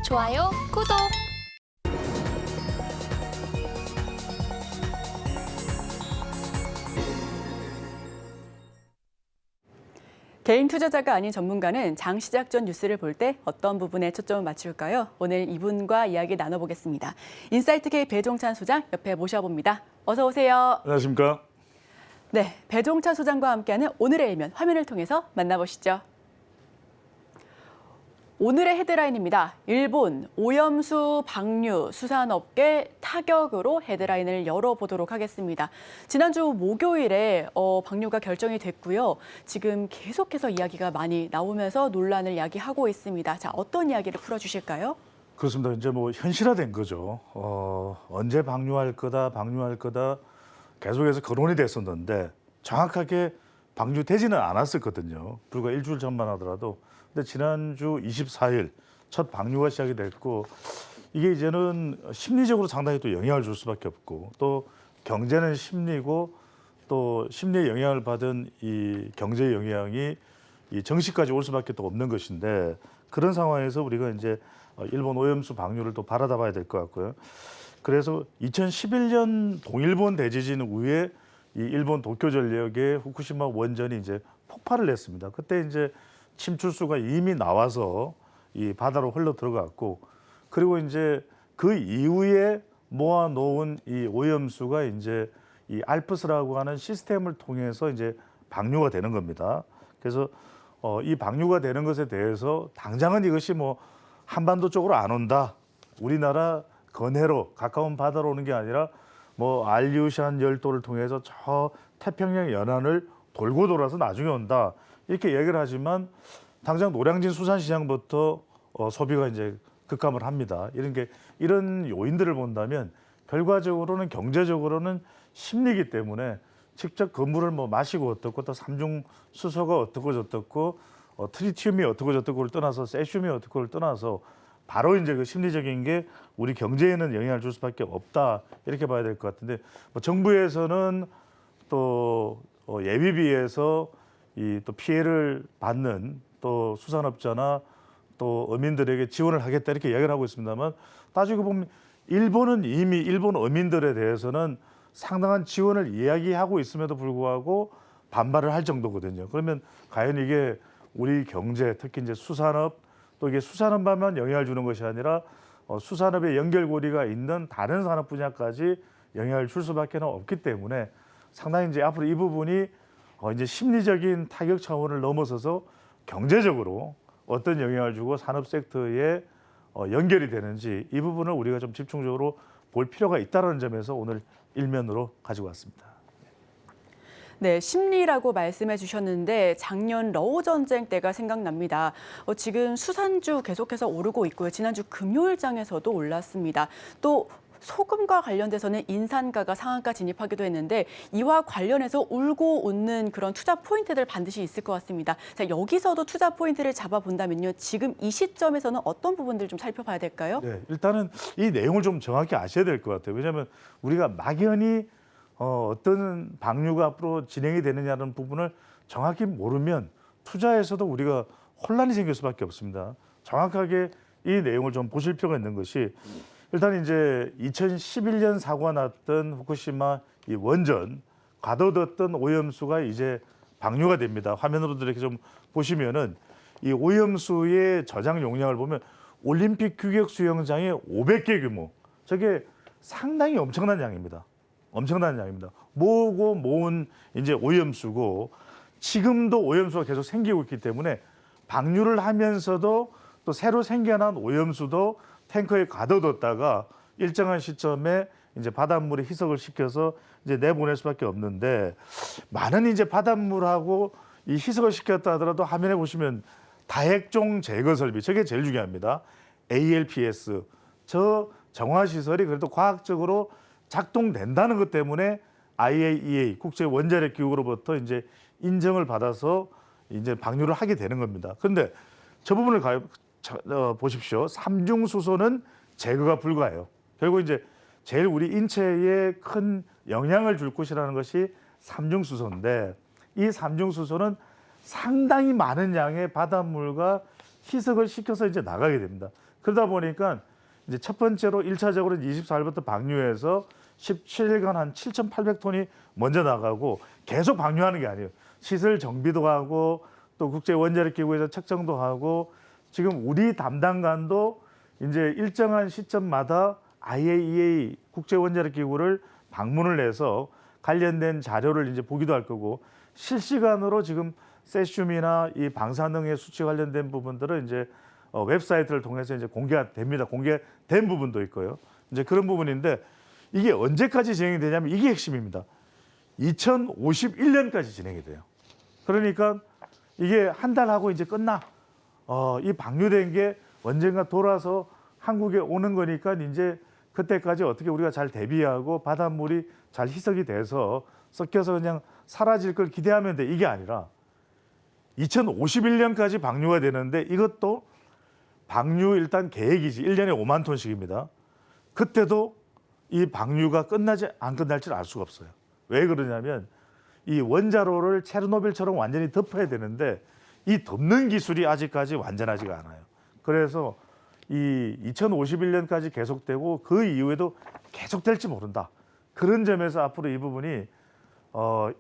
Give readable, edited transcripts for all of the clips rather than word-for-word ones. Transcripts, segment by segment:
좋아요, 구독! 개인 투자자가 아닌 전문가는 장 시작 전 뉴스를 볼 때 어떤 부분에 초점을 맞출까요? 오늘 이분과 이야기 나눠보겠습니다. 인사이트K 배종찬 소장 옆에 모셔봅니다. 어서 오세요. 안녕하십니까? 네, 배종찬 소장과 함께하는 오늘의 일면 화면을 통해서 만나보시죠. 오늘의 헤드라인입니다. 일본 오염수 방류 수산업계 타격으로 헤드라인을 열어보도록 하겠습니다. 지난주 목요일에 방류가 결정이 됐고요. 지금 계속해서 이야기가 많이 나오면서 논란을 야기하고 있습니다. 자, 어떤 이야기를 풀어주실까요? 그렇습니다. 이제 뭐 현실화된 거죠. 언제 방류할 거다 계속해서 거론이 됐었는데 정확하게 방류되지는 않았었거든요. 불과 일주일 전만 하더라도. 근데 지난주 24일 첫 방류가 시작이 됐고 이게 이제는 심리적으로 상당히 또 영향을 줄 수밖에 없고 또 경제는 심리고 또 심리에 영향을 받은 이 경제 영향이 이 정시까지 올 수밖에 또 없는 것인데 그런 상황에서 우리가 이제 일본 오염수 방류를 또 바라다 봐야 될 것 같고요. 그래서 2011년 동일본 대지진 후에 이 일본 도쿄전력의 후쿠시마 원전이 이제 폭발을 했습니다. 그때 이제 침출수가 이미 나와서 이 바다로 흘러 들어갔고 그리고 이제 그 이후에 모아놓은 이 오염수가 이제 이 알프스라고 하는 시스템을 통해서 이제 방류가 되는 겁니다. 그래서 이 방류가 되는 것에 대해서 당장은 이것이 뭐 한반도 쪽으로 안 온다. 우리나라 건해로 가까운 바다로 오는 게 아니라 뭐 알류샨 열도를 통해서 저 태평양 연안을 돌고 돌아서 나중에 온다. 이렇게 얘기를 하지만 당장 노량진 수산시장부터 소비가 이제 급감을 합니다. 이런 요인들을 본다면 결과적으로는 경제적으로는 심리이기 때문에 직접 건물을 뭐 마시고 어떻고 또 삼중 수소가 어떻고 저떻고 트리튬이 어떻고 저떻고를 떠나서 세슘이 어떻고를 떠나서 바로 이제 그 심리적인 게 우리 경제에는 영향을 줄 수밖에 없다 이렇게 봐야 될 것 같은데 뭐 정부에서는 또 예비비에서 이 또 피해를 받는 또 수산업자나 또 어민들에게 지원을 하겠다 이렇게 이야기를 하고 있습니다만 따지고 보면 일본은 이미 일본 어민들에 대해서는 상당한 지원을 이야기하고 있음에도 불구하고 반발을 할 정도거든요. 그러면 과연 이게 우리 경제 특히 이제 수산업 또 이게 수산업만 영향을 주는 것이 아니라 수산업의 연결고리가 있는 다른 산업 분야까지 영향을 줄 수밖에 없기 때문에 상당히 이제 앞으로 이 부분이 이제 심리적인 타격 차원을 넘어서서 경제적으로 어떤 영향을 주고 산업 섹터에 연결이 되는지 이 부분을 우리가 좀 집중적으로 볼 필요가 있다는 점에서 오늘 일면으로 가지고 왔습니다. 네, 심리라고 말씀해 주셨는데 작년 러우 전쟁 때가 생각납니다. 지금 수산주 계속해서 오르고 있고요. 지난주 금요일장에서도 올랐습니다. 또 소금과 관련돼서는 인산가가 상한가 진입하기도 했는데 이와 관련해서 울고 웃는 그런 투자 포인트들 반드시 있을 것 같습니다. 자, 여기서도 투자 포인트를 잡아본다면요. 지금 이 시점에서는 어떤 부분들을 좀 살펴봐야 될까요? 네, 일단은 이 내용을 좀 정확히 아셔야 될 것 같아요. 왜냐하면 우리가 막연히 어떤 방류가 앞으로 진행이 되느냐는 부분을 정확히 모르면 투자에서도 우리가 혼란이 생길 수밖에 없습니다. 정확하게 이 내용을 좀 보실 필요가 있는 것이 일단 이제 2011년 사고가 났던 후쿠시마 이 원전 가둬뒀던 오염수가 이제 방류가 됩니다. 화면으로도 이렇게 좀 보시면은 이 오염수의 저장 용량을 보면 올림픽 규격 수영장의 500개 규모. 저게 상당히 엄청난 양입니다. 엄청난 양입니다. 모으고 모은 이제 오염수고 지금도 오염수가 계속 생기고 있기 때문에 방류를 하면서도 또 새로 생겨난 오염수도 탱커에 가둬뒀다가 일정한 시점에 이제 바닷물에 희석을 시켜서 이제 내보낼 수밖에 없는데 많은 이제 바닷물하고 이 희석을 시켰다 하더라도 화면에 보시면 다핵종 제거 설비 저게 제일 중요합니다. ALPS 저 정화 시설이 그래도 과학적으로 작동된다는 것 때문에 IAEA 국제 원자력 기구로부터 이제 인정을 받아서 이제 방류를 하게 되는 겁니다. 그런데 저 부분을 보십시오. 삼중수소는 제거가 불가해요. 결국 이제 제일 우리 인체에 큰 영향을 줄 것이라는 것이 삼중수소인데 이 삼중수소는 상당히 많은 양의 바닷물과 희석을 시켜서 이제 나가게 됩니다. 그러다 보니까 이제 첫 번째로 1차적으로 24일부터 방류해서 17일간 한 7,800톤이 먼저 나가고 계속 방류하는 게 아니에요. 시설 정비도 하고 또 국제 원자력 기구에서 측정도 하고 지금 우리 담당관도 이제 일정한 시점마다 IAEA 국제 원자력 기구를 방문을 해서 관련된 자료를 이제 보기도 할 거고 실시간으로 지금 세슘이나 이 방사능의 수치 관련된 부분들은 이제 웹사이트를 통해서 이제 공개가 됩니다. 공개된 부분도 있고요. 이제 그런 부분인데 이게 언제까지 진행이 되냐면 이게 핵심입니다. 2051년까지 진행이 돼요. 그러니까 이게 한 달 하고 이제 끝나. 이 방류된 게 언젠가 돌아서 한국에 오는 거니까 이제 그때까지 어떻게 우리가 잘 대비하고 바닷물이 잘 희석이 돼서 섞여서 그냥 사라질 걸 기대하면 돼. 이게 아니라 2051년까지 방류가 되는데 이것도 방류 일단 계획이지 1년에 5만 톤씩입니다. 그때도 이 방류가 끝나지 안 끝날지를 알 수가 없어요. 왜 그러냐면 이 원자로를 체르노빌처럼 완전히 덮어야 되는데 이 덮는 기술이 아직까지 완전하지가 않아요. 그래서 이 2051년까지 계속되고 그 이후에도 계속될지 모른다. 그런 점에서 앞으로 이 부분이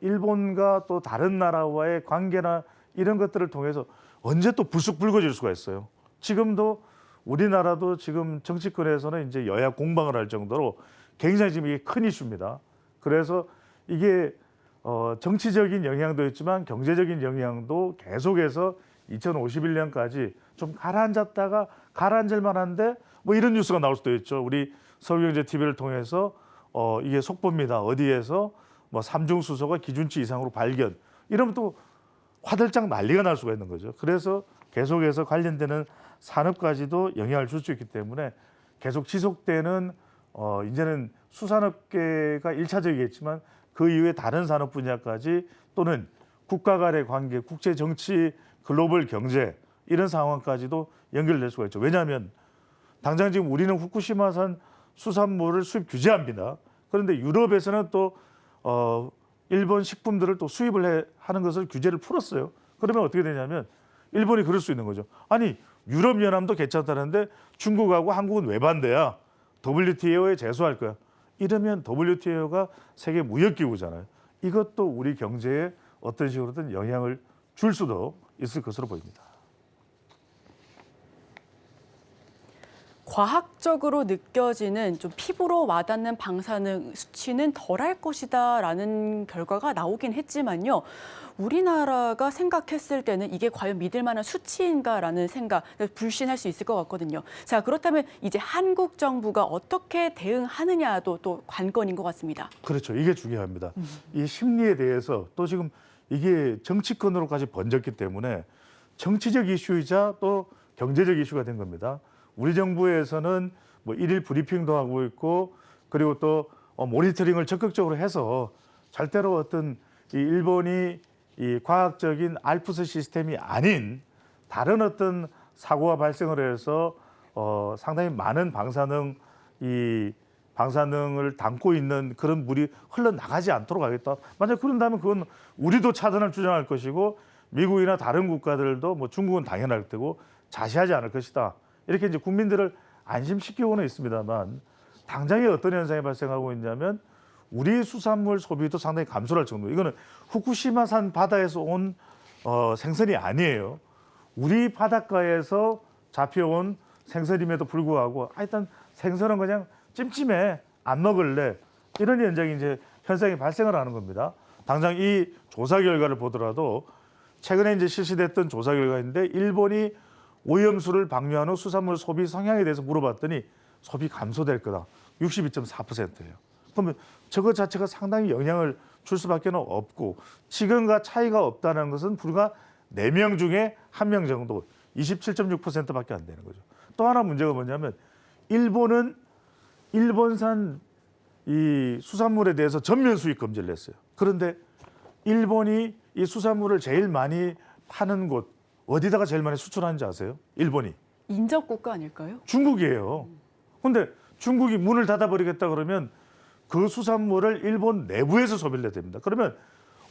일본과 또 다른 나라와의 관계나 이런 것들을 통해서 언제 또 불쑥 불거질 수가 있어요. 지금도 우리나라도 지금 정치권에서는 이제 여야 공방을 할 정도로 굉장히 지금 이게 큰 이슈입니다. 그래서 이게 정치적인 영향도 있지만 경제적인 영향도 계속해서 2051년까지 좀 가라앉았다가 가라앉을 만한데 뭐 이런 뉴스가 나올 수도 있죠. 우리 서울경제TV를 통해서 이게 속보입니다. 어디에서 뭐 삼중 수소가 기준치 이상으로 발견. 이러면 또 화들짝 난리가 날 수가 있는 거죠. 그래서 계속해서 관련되는 산업까지도 영향을 줄 수 있기 때문에 계속 지속되는 이제는 수산업계가 1차적이겠지만 그 이후에 다른 산업 분야까지 또는 국가 간의 관계, 국제 정치, 글로벌 경제 이런 상황까지도 연결될 수가 있죠. 왜냐하면 당장 지금 우리는 후쿠시마산 수산물을 수입 규제합니다. 그런데 유럽에서는 또 일본 식품들을 또 수입을 하는 것을 규제를 풀었어요. 그러면 어떻게 되냐면 일본이 그럴 수 있는 거죠. 아니 유럽연합도 괜찮다는데 중국하고 한국은 왜 반대야? WTO에 제소할 거야. 이러면 WTO가 세계 무역기구잖아요. 이것도 우리 경제에 어떤 식으로든 영향을 줄 수도 있을 것으로 보입니다. 과학적으로 느껴지는 좀 피부로 와닿는 방사능 수치는 덜할 것이다라는 결과가 나오긴 했지만요. 우리나라가 생각했을 때는 이게 과연 믿을 만한 수치인가라는 생각, 불신할 수 있을 것 같거든요. 자, 그렇다면 이제 한국 정부가 어떻게 대응하느냐도 또 관건인 것 같습니다. 그렇죠. 이게 중요합니다. 이 심리에 대해서 또 지금 이게 정치권으로까지 번졌기 때문에 정치적 이슈이자 또 경제적 이슈가 된 겁니다. 우리 정부에서는 뭐 일일 브리핑도 하고 있고 그리고 또 모니터링을 적극적으로 해서 절대로 어떤 이 일본이 이 과학적인 알프스 시스템이 아닌 다른 어떤 사고가 발생을 해서 상당히 많은 방사능을 담고 있는 그런 물이 흘러나가지 않도록 하겠다. 만약 그런다면 그건 우리도 차단을 주장할 것이고 미국이나 다른 국가들도 뭐 중국은 당연할 테고 자시하지 않을 것이다. 이렇게 이제 국민들을 안심시키고는 있습니다만 당장에 어떤 현상이 발생하고 있냐면 우리 수산물 소비도 상당히 감소할 정도. 이거는 후쿠시마산 바다에서 온 생선이 아니에요. 우리 바닷가에서 잡혀온 생선임에도 불구하고 일단 생선은 그냥 찜찜해 안 먹을래 이런 현상이 발생을 하는 겁니다. 당장 이 조사 결과를 보더라도 최근에 이제 실시됐던 조사 결과인데 일본이 오염수를 방류한 후 수산물 소비 성향에 대해서 물어봤더니 소비 감소될 거다. 62.4%예요. 그러면 저거 자체가 상당히 영향을 줄 수밖에 없고 지금과 차이가 없다는 것은 불과 4명 중에 1명 정도 27.6%밖에 안 되는 거죠. 또 하나 문제가 뭐냐면 일본은 일본산 이 수산물에 대해서 전면 수입 금지를 했어요. 그런데 일본이 이 수산물을 제일 많이 파는 곳 어디다가 제일 많이 수출하는지 아세요? 일본이. 인접국가 아닐까요? 중국이에요. 그런데 중국이 문을 닫아버리겠다 그러면 그 수산물을 일본 내부에서 소비를 해야 됩니다. 그러면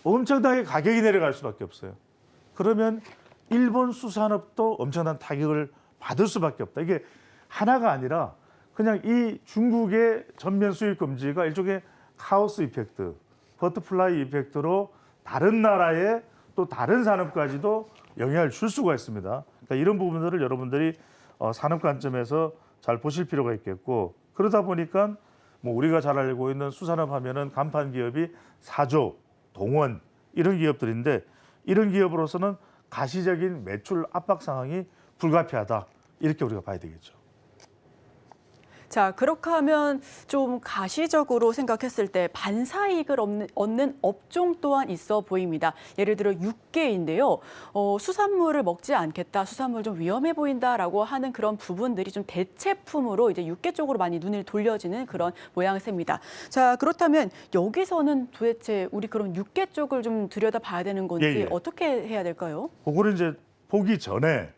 엄청나게 가격이 내려갈 수밖에 없어요. 그러면 일본 수산업도 엄청난 타격을 받을 수밖에 없다. 이게 하나가 아니라 그냥 이 중국의 전면 수입 금지가 일종의 카오스 이펙트, 버터플라이 이펙트로 다른 나라의 또 다른 산업까지도 영향을 줄 수가 있습니다. 그러니까 이런 부분들을 여러분들이 산업 관점에서 잘 보실 필요가 있겠고, 그러다 보니까 뭐 우리가 잘 알고 있는 수산업 하면은 간판 기업이 사조, 동원 이런 기업들인데, 이런 기업으로서는 가시적인 매출 압박 상황이 불가피하다, 이렇게 우리가 봐야 되겠죠. 자, 그렇게 하면 좀 가시적으로 생각했을 때 반사이익을 얻는 업종 또한 있어 보입니다. 예를 들어 육개인데요. 수산물을 먹지 않겠다, 수산물 좀 위험해 보인다라고 하는 그런 부분들이 좀 대체품으로 이제 육개 쪽으로 많이 눈을 돌려지는 그런 모양새입니다. 자, 그렇다면 여기서는 도대체 우리 그런 육개 쪽을 좀 들여다봐야 되는 건지 예. 어떻게 해야 될까요? 그거를 이제 보기 전에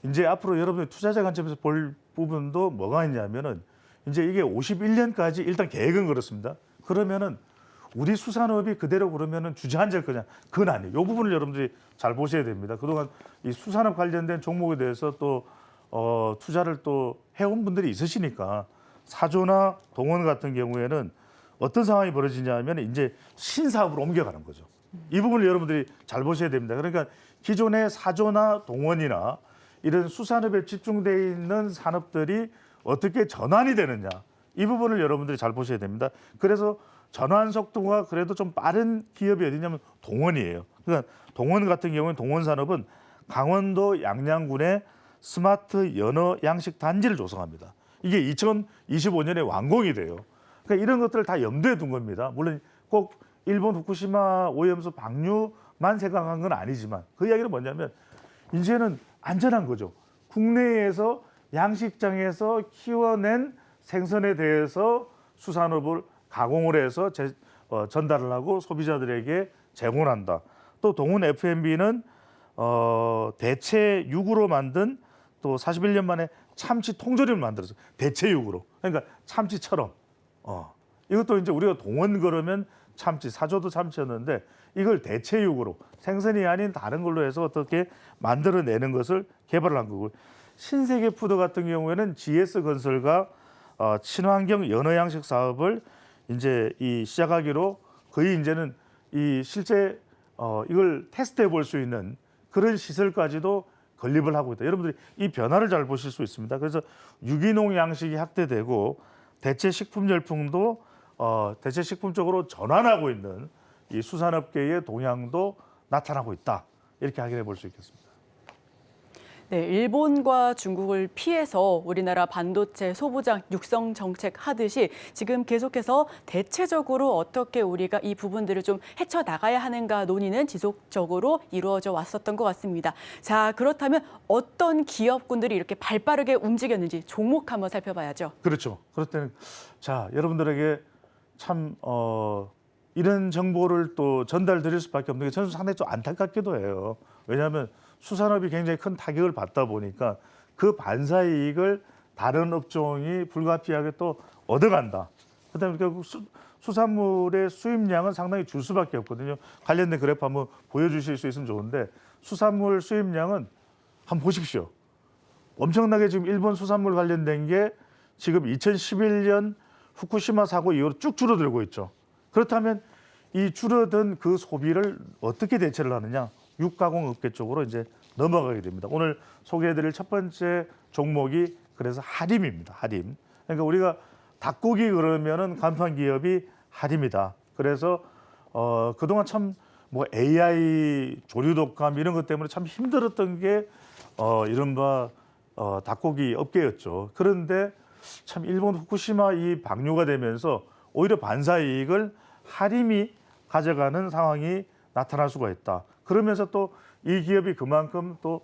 이제 앞으로 여러분들 투자자 관점에서 볼 부분도 뭐가 있냐면은, 이제 이게 51년까지 일단 계획은 그렇습니다. 그러면은 우리 수산업이 그대로 그러면은 주저앉을 거냐? 그건 아니에요. 이 부분을 여러분들이 잘 보셔야 됩니다. 그동안 이 수산업 관련된 종목에 대해서 또 투자를 또 해온 분들이 있으시니까, 사조나 동원 같은 경우에는 어떤 상황이 벌어지냐면 이제 신사업으로 옮겨가는 거죠. 이 부분을 여러분들이 잘 보셔야 됩니다. 그러니까 기존의 사조나 동원이나 이런 수산업에 집중되어 있는 산업들이 어떻게 전환이 되느냐, 이 부분을 여러분들이 잘 보셔야 됩니다. 그래서 전환 속도가 그래도 좀 빠른 기업이 어디냐면 동원이에요. 그러니까 동원 같은 경우는, 동원 산업은 강원도 양양군에 스마트 연어 양식 단지를 조성합니다. 이게 2025년에 완공이 돼요. 그러니까 이런 것들을 다 염두에 둔 겁니다. 물론 꼭 일본 후쿠시마 오염수 방류만 생각한 건 아니지만, 그 이야기는 뭐냐면 이제는 안전한 거죠. 국내에서 양식장에서 키워낸 생선에 대해서 수산업을 가공을 해서 전달을 하고 소비자들에게 제공을 한다. 또 동훈 F&B는 대체육으로 만든, 또 41년 만에 참치 통조림을 만들었어요. 대체육으로. 그러니까 참치처럼. 이것도 이제 우리가 동원 그러면 참치, 사조도 참치였는데, 이걸 대체육으로 생선이 아닌 다른 걸로 해서 어떻게 만들어내는 것을 개발을 한 거고, 신세계 푸드 같은 경우에는 GS건설과 친환경 연어 양식 사업을 이제 시작하기로, 거의 이제는 실제 이걸 테스트해 볼 수 있는 그런 시설까지도 건립을 하고 있다. 여러분들이 이 변화를 잘 보실 수 있습니다. 그래서 유기농 양식이 확대되고 대체 식품 열풍도 대체 식품 쪽으로 전환하고 있는 이 수산업계의 동향도 나타나고 있다. 이렇게 확인해 볼 수 있겠습니다. 네, 일본과 중국을 피해서 우리나라 반도체 소부장 육성 정책 하듯이 지금 계속해서 대체적으로 어떻게 우리가 이 부분들을 좀 헤쳐나가야 하는가 논의는 지속적으로 이루어져 왔었던 것 같습니다. 자, 그렇다면 어떤 기업군들이 이렇게 발빠르게 움직였는지 종목 한번 살펴봐야죠. 그렇죠. 그럴 때는 자, 여러분들에게 참 이런 정보를 또 전달드릴 수밖에 없는 게 저는 상당히 좀 안타깝기도 해요. 왜냐하면 수산업이 굉장히 큰 타격을 받다 보니까 그 반사이익을 다른 업종이 불가피하게 또 얻어간다. 그다음에 결국 수산물의 수입량은 상당히 줄 수밖에 없거든요. 관련된 그래프 한번 보여주실 수 있으면 좋은데, 수산물 수입량은 한번 보십시오. 엄청나게 지금 일본 수산물 관련된 게 지금 2011년 후쿠시마 사고 이후로 쭉 줄어들고 있죠. 그렇다면 이 줄어든 그 소비를 어떻게 대체를 하느냐? 육가공업계 쪽으로 이제 넘어가게 됩니다. 오늘 소개해드릴 첫 번째 종목이 그래서 하림입니다. 하림. 그러니까 우리가 닭고기 그러면은 간판 기업이 하림이다. 그래서 그동안 참 뭐 AI 조류 독감 이런 것 때문에 참 힘들었던 게 이른바 닭고기 업계였죠. 그런데 참 일본 후쿠시마 이 방류가 되면서 오히려 반사이익을 하림이 가져가는 상황이 나타날 수가 있다. 그러면서 또 이 기업이 그만큼 또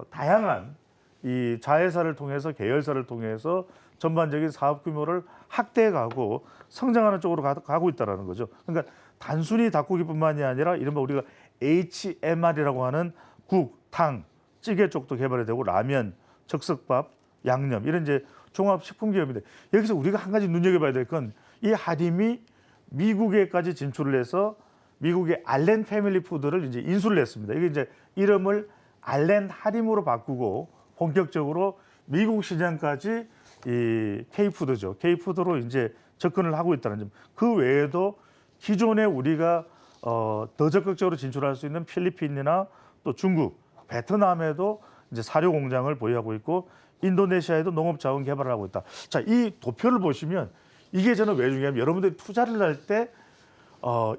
다양한 이 자회사를 통해서, 계열사를 통해서 전반적인 사업 규모를 확대해가고 성장하는 쪽으로 가고 있다는 거죠. 그러니까 단순히 닭고기뿐만이 아니라 이른바 우리가 HMR이라고 하는 국, 탕, 찌개 쪽도 개발이 되고, 라면, 즉석밥, 양념 이런 이제 종합식품 기업인데, 여기서 우리가 한 가지 눈여겨봐야 될 건 이 하림이 미국에까지 진출을 해서 미국의 알렌 패밀리 푸드를 이제 인수를 했습니다. 이게 이제 이름을 알렌 하림으로 바꾸고 본격적으로 미국 시장까지 이 K푸드죠. K푸드로 이제 접근을 하고 있다는 점. 그 외에도 기존에 우리가 더 적극적으로 진출할 수 있는 필리핀이나 또 중국, 베트남에도 이제 사료 공장을 보유하고 있고 인도네시아에도 농업 자원 개발을 하고 있다. 자, 이 도표를 보시면 이게 저는 왜 중요하냐면 여러분들이 투자를 할 때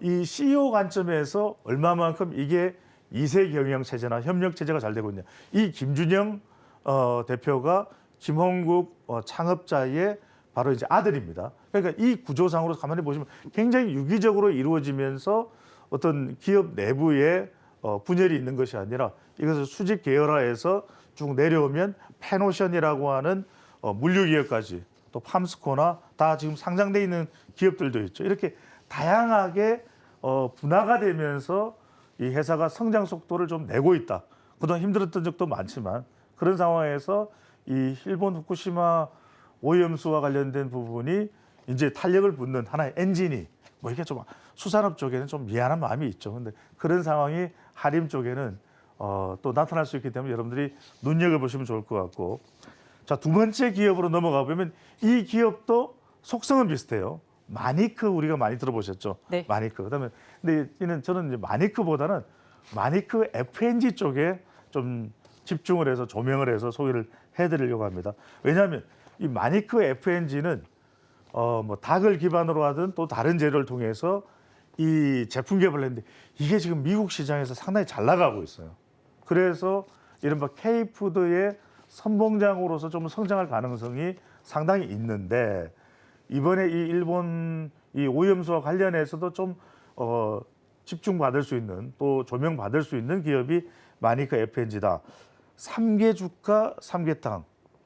이 CEO 관점에서 얼마만큼 이게 2세 경영 체제나 협력 체제가 잘 되고 있냐. 이 김준영 대표가 김홍국 창업자의 바로 이제 아들입니다. 그러니까 이 구조상으로 가만히 보시면 굉장히 유기적으로 이루어지면서 어떤 기업 내부에 분열이 있는 것이 아니라 이것을 수직 계열화해서 쭉 내려오면 페노션이라고 하는 물류기업까지 또 팜스코나 다 지금 상장돼 있는 기업들도 있죠. 이렇게 다양하게 분화가 되면서 이 회사가 성장 속도를 좀 내고 있다. 그동안 힘들었던 적도 많지만 그런 상황에서 이 일본 후쿠시마 오염수와 관련된 부분이 이제 탄력을 붙는 하나의 엔진이 뭐 이게 좀 수산업 쪽에는 좀 미안한 마음이 있죠. 근데 그런 상황이 하림 쪽에는 또 나타날 수 있기 때문에 여러분들이 눈여겨보시면 좋을 것 같고. 자, 두 번째 기업으로 넘어가 보면 이 기업도 속성은 비슷해요. 마니크 우리가 많이 들어보셨죠? 네. 마니크. 그다음에 근데 저는 이제 마니크보다는 마니크 FNG 쪽에 좀 집중을 해서 조명을 해서 소개를 해드리려고 합니다. 왜냐하면 이 마니크 FNG는 뭐 닭을 기반으로 하든 또 다른 재료를 통해서 이 제품 개발을 했는데 이게 지금 미국 시장에서 상당히 잘 나가고 있어요. 그래서 이른바 K푸드의 선봉장으로서 좀 성장할 가능성이 상당히 있는데 이번에 이 일본 이 오염수와 관련해서도 좀 집중받을 수 있는 또 조명받을 수 있는 기업이 마니크 FNG다. 삼계죽과 삼계탕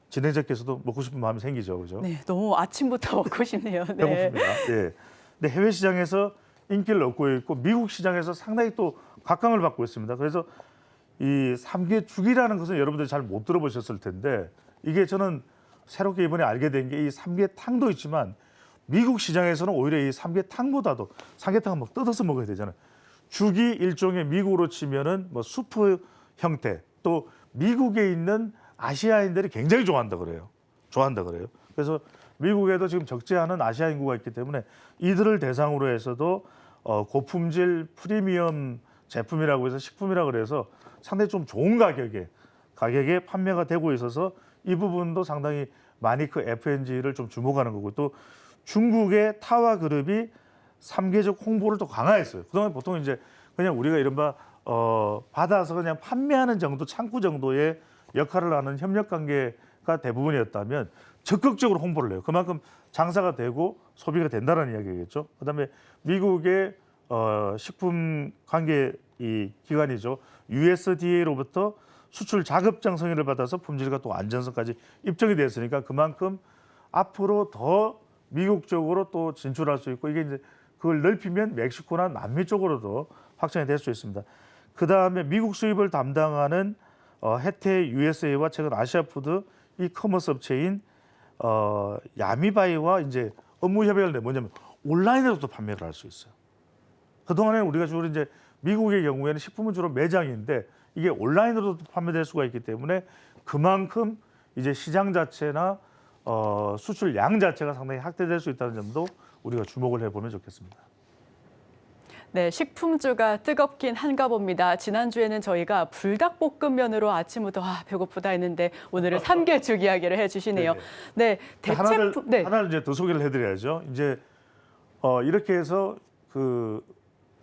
진행자께서도 먹고 싶은 마음이 생기죠, 그죠? 네, 너무 아침부터 먹고 싶네요. 네. 배고픕니다. 예. 근데 해외 시장에서 인기를 얻고 있고 미국 시장에서 상당히 또 각광을 받고 있습니다. 그래서 이 삼계죽이라는 것은 여러분들이 잘 못 들어보셨을 텐데 이게 저는 새롭게 이번에 알게 된 게 이 삼계탕도 있지만 미국 시장에서는 오히려 이 삼계탕보다도 삼계탕은 막 뜯어서 먹어야 되잖아요. 죽이 일종의 미국으로 치면은 뭐 수프 형태 또 미국에 있는 아시아인들이 굉장히 좋아한다 그래요. 그래서 미국에도 지금 적지 않은 아시아 인구가 있기 때문에 이들을 대상으로 해서도 고품질 프리미엄 제품이라고 해서 식품이라고 그래서 상당히 좀 좋은 가격에 판매가 되고 있어서 이 부분도 상당히 마니크 FNG를 좀 주목하는 거고 또 중국의 타와 그룹이 삼계죽 홍보를 또 강화했어요. 그동안 보통 이제 그냥 우리가 이른바 받아서 그냥 판매하는 정도, 창구 정도의 역할을 하는 협력 관계가 대부분이었다면 적극적으로 홍보를 해요. 그만큼 장사가 되고 소비가 된다는 이야기겠죠. 그다음에 미국의 식품 관계 이 기관이죠. USDA로부터 수출 자급장 승인을 받아서 품질과 또 안전성까지 입증이 됐으니까 그만큼 앞으로 더 미국 쪽으로 또 진출할 수 있고 이게 이제 그걸 넓히면 멕시코나 남미 쪽으로도 확장이 될 수 있습니다. 그 다음에 미국 수입을 담당하는 해태 USA와 최근 아시아푸드 이커머스 업체인 야미바이와 이제 업무 협약을 내 뭐냐면 온라인으로도 판매를 할 수 있어요. 그동안에 우리가 주로 이제 미국의 경우에는 식품은 주로 매장인데 이게 온라인으로도 판매될 수가 있기 때문에 그만큼 이제 시장 자체나 수출 양 자체가 상당히 확대될 수 있다는 점도 우리가 주목을 해보면 좋겠습니다. 네, 식품주가 뜨겁긴 한가 봅니다. 지난주에는 저희가 불닭볶음면으로 아침부터 배고프다 했는데 오늘은 삼계죽 이야기를 해주시네요. 네, 하나를 이제 더 소개를 해드려야죠. 이제 이렇게 해서 그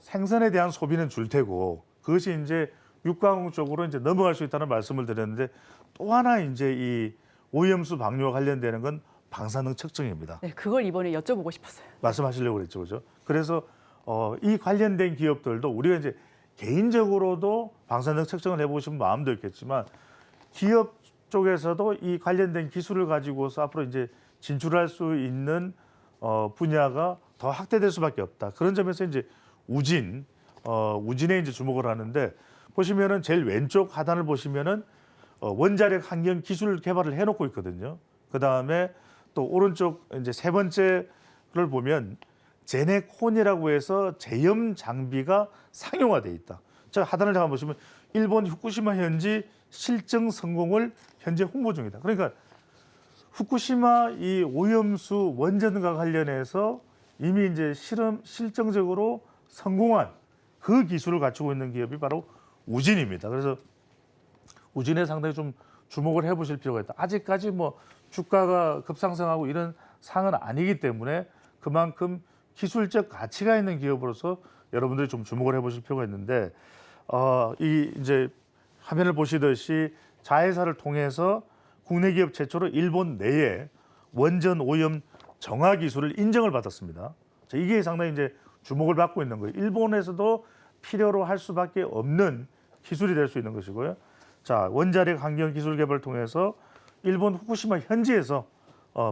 생선에 대한 소비는 줄 테고 그것이 이제 육가공 쪽으로 이제 넘어갈 수 있다는 말씀을 드렸는데 또 하나 이제 이 오염수 방류와 관련되는 건 방사능 측정입니다. 네, 그걸 이번에 여쭤보고 싶었어요. 말씀하시려고 그랬죠, 그죠? 그래서 이 관련된 기업들도 우리가 이제 개인적으로도 방사능 측정을 해보시면 마음도 있겠지만 기업 쪽에서도 이 관련된 기술을 가지고서 앞으로 이제 진출할 수 있는 분야가 더 확대될 수밖에 없다. 그런 점에서 이제 우진에 이제 주목을 하는데 보시면은 제일 왼쪽 하단을 보시면은 원자력 환경 기술 개발을 해놓고 있거든요. 그 다음에 또 오른쪽 이제 세 번째를 보면 제네콘이라고 해서 제염 장비가 상용화돼 있다. 자 하단을 잠깐 보시면 일본 후쿠시마 현지 실증 성공을 현재 홍보 중이다. 그러니까 후쿠시마 이 오염수 원전과 관련해서 이미 이제 실증적으로 성공한 그 기술을 갖추고 있는 기업이 바로 우진입니다. 그래서 우진에 상당히 좀 주목을 해보실 필요가 있다. 아직까지 뭐 주가가 급상승하고 이런 상은 아니기 때문에 그만큼 기술적 가치가 있는 기업으로서 여러분들이 좀 주목을 해보실 필요가 있는데, 이 이제 화면을 보시듯이 자회사를 통해서 국내 기업 최초로 일본 내에 원전 오염 정화 기술을 인정을 받았습니다. 자, 이게 상당히 이제 주목을 받고 있는 거예요. 일본에서도 필요로 할 수밖에 없는 기술이 될 수 있는 것이고요. 자, 원자력 환경 기술 개발을 통해서 일본 후쿠시마 현지에서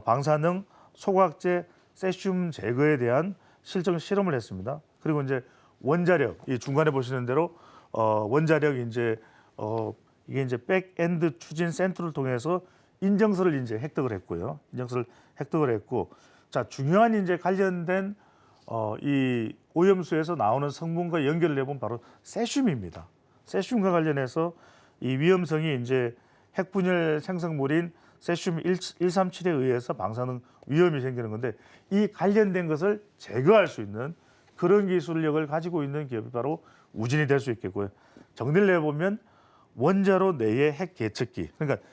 방사능, 소각제, 세슘 제거에 대한 실증 실험을 했습니다. 그리고 이제 원자력, 이 중간에 보시는 대로 원자력 이게 이제 백엔드 추진 센터를 통해서 인증서를 이제 획득을 했고요. 인증서를 획득을 했고, 자, 중요한 이제 관련된 이 오염수에서 나오는 성분과 연결을 해보면 바로 세슘입니다. 세슘과 관련해서 이 위험성이 이제 핵분열 생성물인 세슘 137에 의해서 방사능 위험이 생기는 건데, 이 관련된 것을 제거할 수 있는 그런 기술력을 가지고 있는 기업이 바로 우진이 될 수 있겠고요. 정리를 해보면 원자로 내의 핵 개척기, 그러니까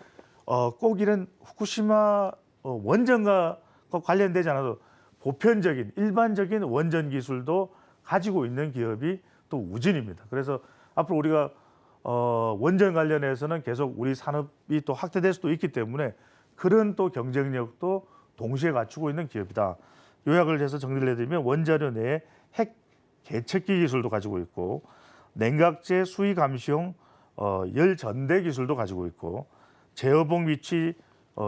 꼭 이런 후쿠시마 원전과 관련되지 않아도 보편적인 일반적인 원전 기술도 가지고 있는 기업이 또 우진입니다. 그래서 앞으로 우리가 원전 관련해서는 계속 우리 산업이 또 확대될 수도 있기 때문에 그런 또 경쟁력도 동시에 갖추고 있는 기업이다. 요약을 해서 정리를 해드리면 원자료 내에 핵 개척기 기술도 가지고 있고, 냉각제 수위 감시용 열 전대 기술도 가지고 있고, 제어봉 위치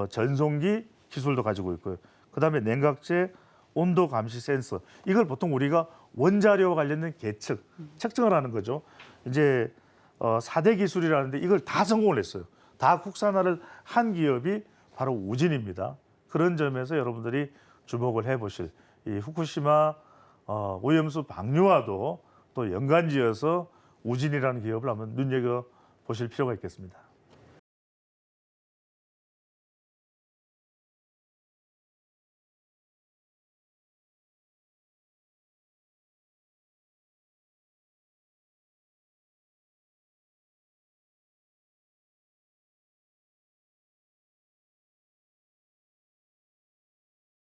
전송기 기술도 가지고 있고요. 그다음에 냉각제 온도 감시 센서, 이걸 보통 우리가 원자료와 관련된 계측, 측정을 하는 거죠. 이제 4대 기술이라는데 이걸 다 성공을 했어요. 다 국산화를 한 기업이 바로 우진입니다. 그런 점에서 여러분들이 주목을 해보실, 이 후쿠시마 오염수 방류와도 또 연관지어서 우진이라는 기업을 한번 눈여겨보실 필요가 있겠습니다.